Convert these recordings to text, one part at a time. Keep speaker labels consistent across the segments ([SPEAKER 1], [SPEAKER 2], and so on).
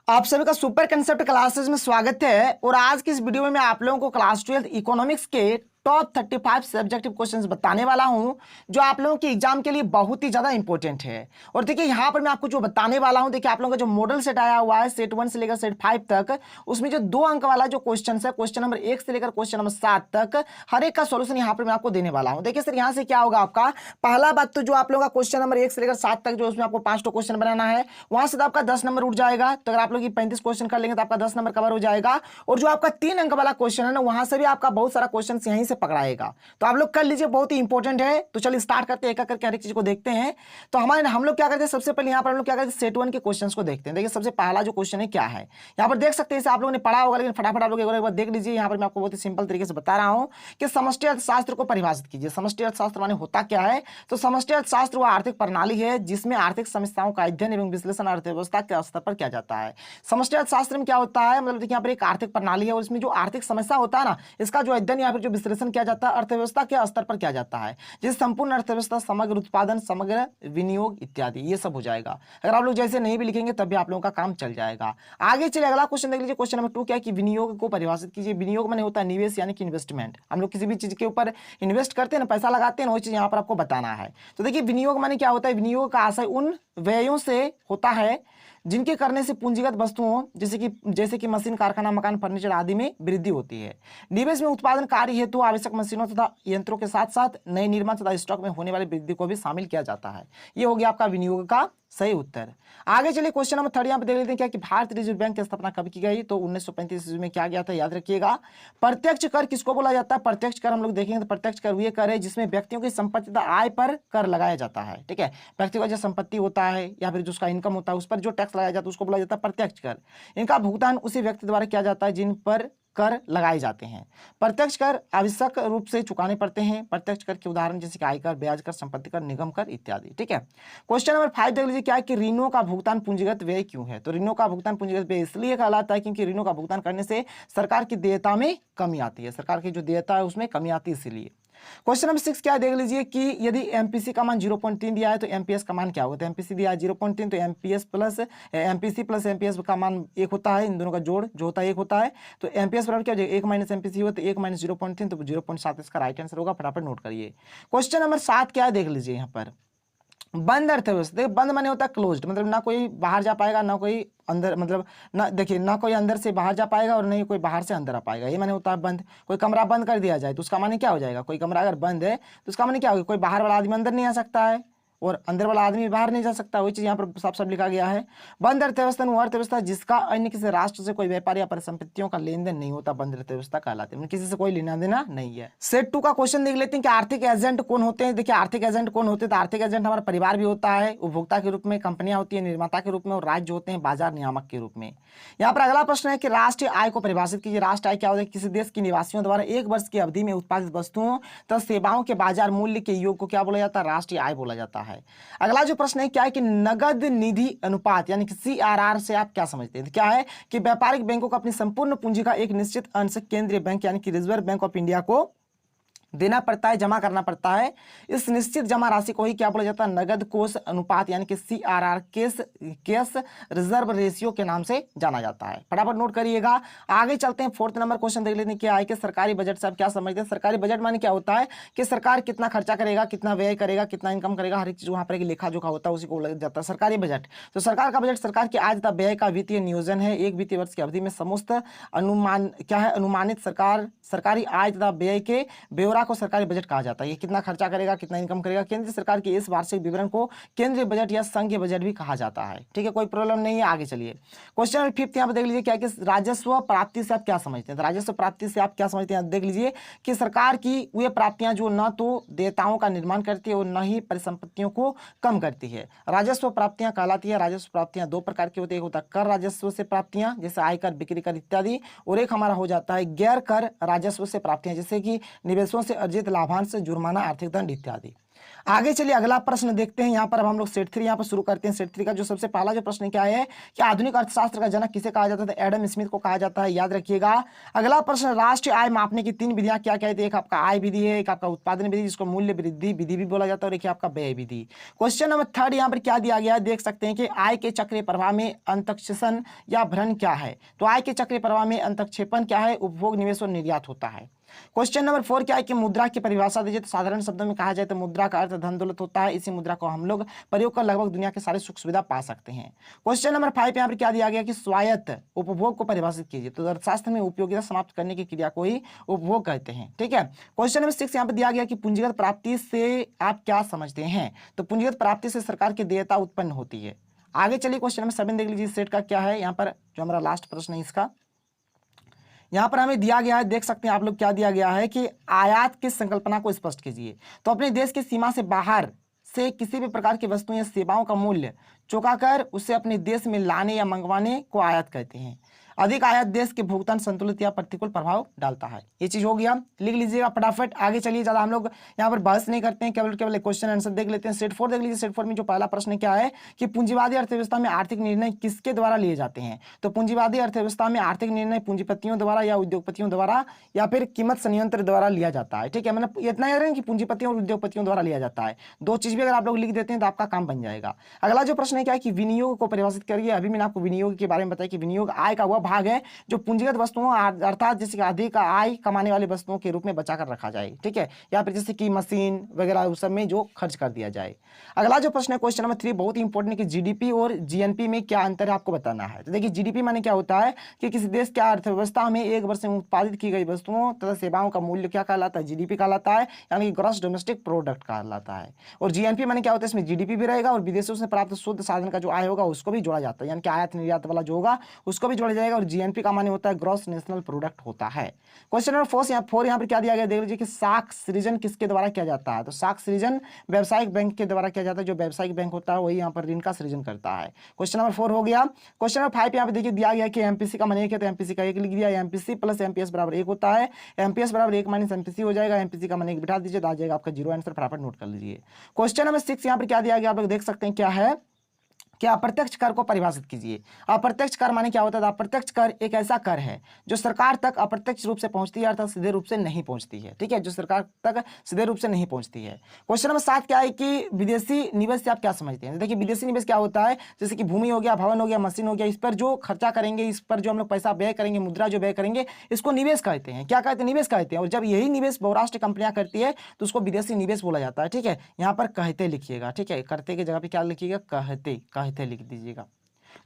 [SPEAKER 1] आप सभी का सुपर कंसेप्ट क्लासेस में स्वागत है। और आज की इस वीडियो में मैं आप लोगों को क्लास 12 इकोनॉमिक्स के टॉप 35 सब्जेक्टिव क्वेश्चंस बताने वाला हूं जो आप लोगों के एग्जाम के लिए बहुत ही ज्यादा इंपॉर्टेंट है। और देखिए यहां पर मैं आपको जो बताने वाला हूं, देखिए आप लोगों का जो मॉडल सेट आया हुआ है सेट 1 से लेकर सेट 5 तक, उसमें जो 2 अंक वाला जो क्वेश्चन है, क्वेश्चन नंबर 1 से लेकर क्वेश्चन नंबर 7 तक, हर एक का सोल्यूशन यहां पर मैं आपको देने वाला हूं। देखिए सर यहां से क्या होगा, आपका पहला बात तो जो आप लोगों का क्वेश्चन नंबर 1 से लेकर 7 तक जो उसमें आपको 5 क्वेश्चन बनाना है, वहां से तो आपका 10 नंबर उठ जाएगा। तो अगर आप लोग 35 क्वेश्चन कर लेंगे तो आपका 10 नंबर कवर हो जाएगा। और जो आपका 3 अंक वाला क्वेश्चन है ना, वहां से भी आपका बहुत सारा क्वेश्चन यहीं से पकड़ाएगा। तो आप लोग कर लीजिए, बहुत ही इंपॉर्टेंट है। तो चलिए स्टार्ट करते हैं, एक एक करके हर एक चीज को देखते हैं। तो हम लोग क्या करते हैं, सबसे पहले यहाँ पर हम लोग क्या करते हैं, सेट 1 के क्वेश्चंस को देखते हैं। देखिए सबसे पहला जो क्वेश्चन है क्या है, यहाँ पर देख सकते हैं, इसे आप लोगों ने पढ़ा होगा लेकिन फटाफट आप लोग एक बार देख लीजिए। यहाँ पर मैं आपको बहुत ही सिंपल तरीके से बता रहा हूँ कि समष्टि अर्थशास्त्र को परिभाषित कीजिए। समष्टि अर्थशास्त्र माने होता क्या है? तो समष्टि अर्थशास्त्र वह आर्थिक प्रणाली है जिसमें आर्थिक समस्याओं का अध्ययन एवं विश्लेषण अर्थव्यवस्था के स्तर पर किया जाता है। समष्टि अर्थशास्त्र में क्या होता है, मतलब देखिए यहाँ पर एक आर्थिक प्रणाली है और इसमें जो आर्थिक समस्या होता है ना, इसका जो अध्ययन या फिर जो विश्लेषण किया जाता है अर्थव्यवस्था के स्तर पर किया जाता है, जिस संपूर्ण अर्थव्यवस्था, समग्र उत्पादन, समग्र विनियोग इत्यादि ये सब हो जाएगा। अगर आप लोग जैसे नहीं भी लिखेंगे तब भी आप लोगों का काम चल जाएगा। आगे चलिए अगला क्वेश्चन देख लीजिए। क्वेश्चन नंबर 2 क्या है कि विनियोग को परिभाषित कीजिए। विनियोग माने होता है निवेश यानी कि इन्वेस्टमेंट। हम लोग किसी भी चीज के ऊपर इन्वेस्ट करते हैं ना, पैसा लगाते हैं ना, वो चीज यहाँ पर आपको बताना है। तो देखिए विनियोग माने क्या होता है, विनियोग का आशय उन व्ययों से होता है जिनके करने से पूंजीगत वस्तुओं जैसे कि मशीन, कारखाना, मकान, फर्नीचर आदि में वृद्धि होती है। निवेश में उत्पादन कार्य हेतु आवश्यक मशीनों तथा यंत्रों के साथ साथ नए निर्माण तथा स्टॉक में होने वाली वृद्धि को भी शामिल किया जाता है। ये हो गया आपका विनियोग का सही उत्तर। आगे चलिए क्वेश्चन नंबर 3 यहाँ पे देख लेते हैं क्या कि भारतीय रिजर्व बैंक की स्थापना कब की गई? तो 1935 ईस्वी में क्या गया था, याद रखिएगा। प्रत्यक्ष कर किसको बोला जाता है? प्रत्यक्ष कर हम लोग देखेंगे तो प्रत्यक्ष कर ये कर है जिसमें व्यक्तियों की संपत्ति तथा आय पर कर लगाया जाता है। ठीक है, व्यक्ति का जो संपत्ति होता है या फिर जो उसका इनकम होता है उस पर जो टैक्स लगाया जाता है उसको बोला जाता है प्रत्यक्ष कर। इनका भुगतान उसी व्यक्ति द्वारा किया जाता है जिन पर कर लगाए जाते हैं। प्रत्यक्ष कर आवश्यक रूप से चुकाने पड़ते हैं। प्रत्यक्ष कर के उदाहरण जैसे कि आयकर, ब्याज कर, संपत्ति कर, निगम कर इत्यादि। ठीक है, क्वेश्चन नंबर 5 देख लीजिए क्या है कि ऋणों का भुगतान पूंजीगत व्यय क्यों है? तो ऋणों का भुगतान पूंजीगत व्यय इसलिए कहलाता है क्योंकि ऋणों का भुगतान करने से सरकार की देयता में कमी आती है। सरकार की जो देयता है उसमें कमी आती है, इसीलिए। क्वेश्चन नंबर 6 क्या है देख लीजिए कि यदि एमपीसी का मान 0.3 दिया है तो एमपीएस का मान क्या होगा? तो एमपीसी दिया है 0.3, तो MPS plus MPC plus MPS का मान 1 होता है। इन दोनों का जोड़ जो होता है 1 होता है। तो एमपीएस बराबर क्या हो जाएगा, 1 माइनस एमपीसी होगा तो 1 माइनस 0.3, तो 0.7 इसका राइट आंसर होगा। फटाफट नोट करिए। क्वेश्चन नंबर 7 क्या है देख लीजिए यहाँ पर। बंद अर्थव्यवस्था, देखिए बंद माने होता है क्लोज्ड, मतलब ना कोई बाहर जा पाएगा ना कोई अंदर, मतलब ना देखिए ना कोई अंदर से बाहर जा पाएगा और नहीं कोई बाहर से अंदर आ पाएगा, ये माने होता है बंद। कोई कमरा बंद कर दिया जाए तो उसका माने क्या हो जाएगा, कोई कमरा अगर बंद है तो उसका माने क्या होगा, कोई बाहर वाला आदमी अंदर नहीं आ सकता है और अंदर वाला आदमी बाहर नहीं जा सकता। वही चीज यहाँ पर साफ साफ लिखा गया है। बंद अर्थव्यवस्था वो अर्थव्यवस्था जिसका अन्य किसी राष्ट्र से कोई व्यापार या परिसंपत्तियों का लेन देन नहीं होता, बंद अर्थव्यवस्था कहलाती है, किसी से कोई लेना देना नहीं है। सेट 2 का क्वेश्चन देख लेते हैं कि आर्थिक एजेंट कौन होते हैं। देखिए आर्थिक एजेंट कौन होते हैं, तो आर्थिक एजेंट हमारा परिवार भी होता है, उपभोक्ता के रूप में कंपनियां होती है, निर्माता के रूप में, और राज्य होते हैं बाजार नियामक के रूप में। यहाँ पर अगला प्रश्न है कि राष्ट्रीय आय को परिभाषित कीजिए। राष्ट्रीय आय क्या होता है? किसी देश के निवासियों द्वारा 1 वर्ष की अवधि में उत्पादित वस्तुओं तथा सेवाओं के बाजार मूल्य के योग को क्या बोला जाता है? राष्ट्रीय आय बोला जाता है। अगला जो प्रश्न है क्या है कि नगद निधि अनुपात यानी कि सीआरआर से आप क्या समझते हैं? क्या है कि व्यापारिक बैंकों को अपनी संपूर्ण पूंजी का एक निश्चित अंश केंद्रीय बैंक यानी कि रिजर्व बैंक ऑफ इंडिया को देना पड़ता है, जमा करना पड़ता है। इस निश्चित जमा राशि को ही क्या बोला जाता है? नगद कोष अनुपात यानी कि सीआरआर, कैश रिजर्व रेशियो के नाम से जाना जाता है। फटाफट नोट करिएगा। आगे चलते हैं, 4th नंबर क्वेश्चन देख लेते हैं क्या है कि सरकारी बजट से आप क्या समझते हैं? सरकारी बजट माने क्या होता है कि सरकार कितना खर्चा करेगा, कितना व्यय करेगा, कितना इनकम करेगा, हर एक चीज वहां पर लेखा जोखा होता है, उसी को लग जाता है सरकारी बजट। तो सरकार का बजट सरकार की आय तथा व्यय का वित्तीय नियोजन है। एक वित्तीय वर्ष की अवधि में समस्त अनुमान क्या है, अनुमानित सरकारी आय तथा व्यय के ब्यौरा को सरकारी बजट कहा जाता है। ये कितना खर्चा करेगा, कितना इनकम करेगा, केंद्र सरकार के इस वार्षिक विवरण को केंद्रीय बजट या संघीय बजट भी कहा जाता है। ठीक है, कोई प्रॉब्लम नहीं है। आगे चलिए क्वेश्चन नंबर 5 यहाँ पे देख लीजिए क्या कि राजस्व प्राप्ति से आप क्या समझते हैं? तो राजस्व प्राप्ति से आप क्या समझते हैं देख लीजिए कि सरकार की वे प्राप्तियां जो न तो देयताओं का निर्माण करती है और न ही परिसंपत्तियों को कम करती है, राजस्व प्राप्तियां कहलाती है। राजस्व प्राप्तियां 2 प्रकार की होती है, एक होता है कर राजस्व से प्राप्तियां जैसे आयकर, बिक्री कर इत्यादि, और एक हमारा हो जाता है गैर कर राजस्व से प्राप्तियां जैसे कि निवेशों से अर्जित लाभांश, जुर्माना, आर्थिक दंड इत्यादि। आगे चलिए अगला प्रश्न देखते हैं। यहाँ पर अब हम लोग सेट 3 यहाँ पर शुरू करते हैं। सेट 3 का जो सबसे पहला जो प्रश्न क्या है कि आधुनिक अर्थशास्त्र का जनक किसे कहा जाता है? तो एडम स्मिथ को कहा जाता है, याद रखिएगा। अगला प्रश्न, राष्ट्रीय आय मापने की 3 विधियां क्या क्या है? एक आपका आय विधि है, एक आपका उत्पादन विधि जिसको मूल्य वृद्धि विधि भी बोला जाता है, और एक आपका व्यय विधि। क्वेश्चन नंबर 3 यहाँ पर क्या दिया गया है, देख सकते हैं कि आय के चक्रीय प्रवाह में अंतक्षेपण या भ्रमण क्या है? तो आय के चक्रीय प्रवाह में अंतक्षेपण क्या है? उपभोग, निवेश और निर्यात होता है। क्वेश्चन नंबर 4 क्या है कि मुद्रा की परिभाषा दीजिए। तो साधारण शब्दों में कहा जाए तो मुद्रा का अर्थ धन दौलत होता है। इसी मुद्रा को हम लोग प्रयोग कर लगभग दुनिया के सारे सुख सुविधा पा सकते हैं। क्वेश्चन नंबर 5 यहाँ पर क्या दिया गया कि स्वायत्त उपभोग को परिभाषित कीजिए। तो अर्थशास्त्र में उपयोगिता समाप्त करने की क्रिया को ही उपभोग कहते हैं, ठीक है। क्वेश्चन नंबर 6 यहाँ पर दिया गया कि पूंजीगत प्राप्ति से आप क्या समझते हैं? तो पूंजीगत प्राप्ति से सरकार की देयता उत्पन्न होती है। आगे चलिए क्वेश्चन नंबर 7 देख लीजिए सेट का क्या है। यहाँ पर जो हमारा लास्ट प्रश्न है इसका, यहाँ पर हमें दिया गया है, देख सकते हैं आप लोग क्या दिया गया है कि आयात की संकल्पना को स्पष्ट कीजिए। तो अपने देश की सीमा से बाहर से किसी भी प्रकार की वस्तुओं या सेवाओं का मूल्य चुकाकर उसे अपने देश में लाने या मंगवाने को आयात कहते हैं। अधिक आयात देश के भुगतान संतुलित या प्रतिकूल प्रभाव डालता है। ये चीज हो गया, लिख लीजिएगा फटाफट। आगे चलिए, ज्यादा हम लोग यहाँ पर बहस नहीं करते हैं, केवल क्वेश्चन आंसर देख लेते हैं। सेट 4 देख लीजिए। सेट 4 में जो पहला प्रश्न क्या है कि पूंजीवादी अर्थव्यवस्था में आर्थिक निर्णय किसके द्वारा लिए जाते हैं? तो पूंजीवादी अर्थव्यवस्था में आर्थिक निर्णय पूंजीपतियों द्वारा या उद्योगपतियों द्वारा या फिर कीमत संयंत्र द्वारा लिया जाता है, ठीक है। मतलब इतना याद रखें कि पूंजीपतियों और उद्योगपतियों द्वारा लिया जाता है। दो चीज भी अगर आप लोग लिख देते हैं तो आपका काम बन जाएगा। अगला जो प्रश्न है क्या है कि विनियोग को परिभाषित करिए। अभी मैंने आपको विनियोग के बारे में बताया कि विनियोग आय का वह भाग है जो पूंजीगत वस्तुओं अर्थात जैसे अधिक आय कमाने वाली वस्तुओं के रूप में बचाकर रखा जाए, ठीक है, या फिर जैसे कि मशीन वगैरह उस सब में जो खर्च कर दिया जाए। अगला जो प्रश्न है क्वेश्चन नंबर 3 बहुत ही इंपॉर्टेंट है कि जीडीपी और जीएनपी में क्या अंतर है आपको बताना है। तो देखिए जीडीपी माने क्या होता है कि किसी देश की अर्थव्यवस्था में एक वर्ष में उत्पादित की गई वस्तुओं तथा सेवाओं का मूल्य क्या कहलाता है? जीडीपी कहलाता है, यानी ग्रॉस डोमेस्टिक प्रोडक्ट कहलाता है। और जीएनपी माने क्या होता है? इसमें जीडीपी भी रहेगा और विदेशों से प्राप्त शुद्ध साधन का जो आय होगा उसको भी जोड़ा जाता है, यानी कि आयात निर्यात वाला जो होगा उसको भी जोड़ा जाएगा। और जीएनपी का माने होता है ग्रॉस नेशनल प्रोडक्ट होता है। क्वेश्चन नंबर 4 यहाँ पर क्या दिया गया देख लीजिए कि साख सृजन किसके द्वारा किया जाता है? तो साख सृजन व्यावसायिक बैंक के द्वारा किया जाता है। जो व्यावसायिक बैंक होता है वही यहाँ पर ऋण का सृजन करता है। क्वेश्चन नंबर 4 हो गया। क्वेश्चन नंबर 5 यहाँ पे देखिए दिया गया कि एमपीसी का मान 1 है, तो एमपीसी का 1 लिख दिया। एमपीसी प्लस एमपीएस बराबर 1 होता है। एमपीएस बराबर 1 माइनस एमपीसी हो जाएगा। एमपीसी का मान 1 बिठा दीजिए तो आ जाएगा आपका 0 आंसर। फटाफट नोट कर लीजिए। क्वेश्चन नंबर 6 यहाँ पर क्या दिया गया आप लोग देख सकते हैं क्या है कि अप्रत्यक्ष कर को परिभाषित कीजिए। अप्रत्यक्ष कर माने क्या होता है? अप्रत्यक्ष कर एक ऐसा कर है जो सरकार तक अप्रत्यक्ष रूप से पहुंचती है, अर्थात सीधे रूप से नहीं पहुंचती है, ठीक है, जो सरकार तक सीधे रूप से नहीं पहुंचती है। क्वेश्चन नंबर 7 क्या है कि विदेशी निवेश से आप क्या समझते हैं? देखिए विदेशी निवेश क्या होता है, जैसे कि भूमि हो गया, भवन हो गया, मशीन हो गया, इस पर जो खर्चा करेंगे, इस पर जो हम लोग पैसा व्यय करेंगे, मुद्रा जो व्यय करेंगे, इसको निवेश कहते हैं। क्या कहते हैं? निवेश कहते हैं। और जब यही निवेश बहुराष्ट्रीय कंपनियां करती है तो उसको विदेशी निवेश बोला जाता है, ठीक है। यहाँ पर कहते लिखिएगा, ठीक है, करते की जगह पे क्या लिखिएगा? कहते, कहते लिख दीजिएगा।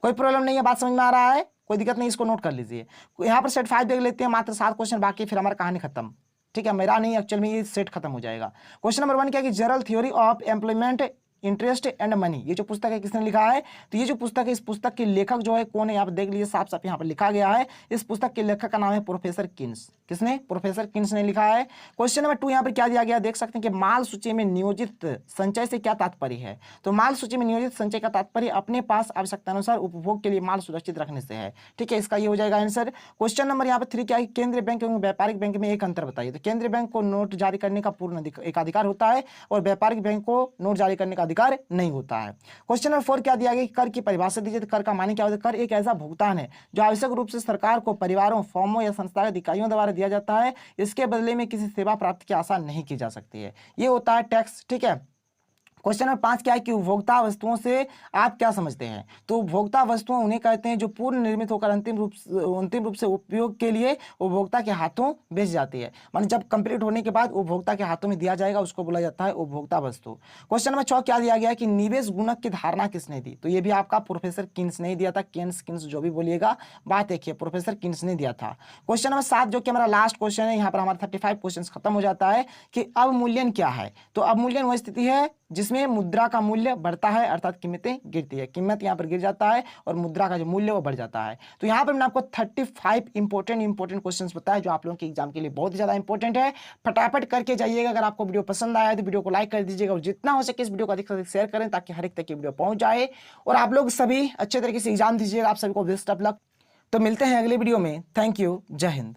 [SPEAKER 1] कोई प्रॉब्लम नहीं है, बात समझ में आ रहा है, कोई दिक्कत नहीं, इसको नोट कर लीजिए। यहाँ पर सेट 5 देख लेते हैं, मात्र 7 क्वेश्चन बाकी, फिर हमारा कहानी खत्म, ठीक है। मेरा नहीं, एक्चुअल में ये सेट खत्म हो जाएगा। क्वेश्चन नंबर 1 क्या है कि general theory of employment interest and money, ये जो पुस्तक है किसने लिखा है? तो ये जो पुस्तक है, इस पुस्तक के लेखक जो है कौन है? यहाँ पर देख लीजिए, साफ साफ यहाँ पर लिखा गया है। इस पुस्तक के लेखक का नाम है प्रोफेसर किन्स। किसने? प्रोफेसर किन्स ने लिखा है। क्वेश्चन नंबर 2 यहाँ पर क्या दिया गया देख सकते हैं कि माल सूची में नियोजित संचय से क्या तात्पर्य है? तो माल सूची में नियोजित संचय का तात्पर्य अपने पास आवश्यकतानुसार उपभोग के लिए माल सुरक्षित रखने से है, ठीक है, इसका ये हो जाएगा आंसर। क्वेश्चन नंबर यहाँ पर 3 क्या है? केंद्रीय बैंक एवं व्यापारिक बैंक में एक अंतर बताइए। तो केंद्रीय बैंक को नोट जारी करने का पूर्ण एकाधिकार होता है और व्यापारिक बैंक को नोट जारी करने का अधिकार नहीं होता है। क्वेश्चन नंबर 4 क्या दिया गया? कर की परिभाषा दीजिए। तो कर का माने क्या होता है? कर एक ऐसा भुगतान है जो आवश्यक रूप से सरकार को परिवारों, फर्मों या संस्थागत इकाइयों द्वारा दिया जाता है। इसके बदले में किसी सेवा प्राप्ति की आशा नहीं की जा सकती है। ये होता है टैक्स, ठीक है। क्वेश्चन नंबर 5 क्या है कि उपभोक्ता वस्तुओं से आप क्या समझते हैं? तो उपभोक्ता वस्तुएं उन्हें कहते हैं जो पूर्ण निर्मित होकर अंतिम रूप से उपयोग के लिए उपभोक्ता के हाथों बेच जाती है। माने जब कंप्लीट होने के बाद उपभोक्ता के हाथों में दिया जाएगा उसको बोला जाता है उपभोक्ता वस्तु। क्वेश्चन नंबर 6 क्या दिया गया कि निवेश गुणक की धारणा किसने दी? तो ये भी आपका प्रोफेसर किन्स ने दिया था। किन्स जो भी बोलिएगा, बात देखिए, प्रोफेसर किन्स ने दिया था। क्वेश्चन नंबर 7 जो कि हमारा लास्ट क्वेश्चन है, यहाँ पर हमारा 35 क्वेश्चन खत्म हो जाता है कि अवमूल्यन क्या है? तो अवमूल्यन वह स्थिति है जिसमें मुद्रा का मूल्य बढ़ता है, अर्थात कीमतें गिरती है। कीमत यहाँ पर गिर जाता है और मुद्रा का जो मूल्य वो बढ़ जाता है। तो यहाँ पर मैंने आपको 35 इंपॉर्टेंट क्वेश्चंस बताए जो आप लोगों के एग्जाम के लिए बहुत ही ज्यादा इंपॉर्टेंट है। फटाफट करके जाइएगा। अगर आपको वीडियो पसंद आया तो वीडियो को लाइक कर दीजिएगा और जितना हो सके इस वीडियो को अधिक से अधिक शेयर करें ताकि हर एक तक की वीडियो पहुंच जाए और आप लोग सभी अच्छे तरीके से एग्जाम दीजिएगा। आप सभी को बेस्ट ऑफ लक। तो मिलते हैं अगले वीडियो में। Thank you. जय हिंद।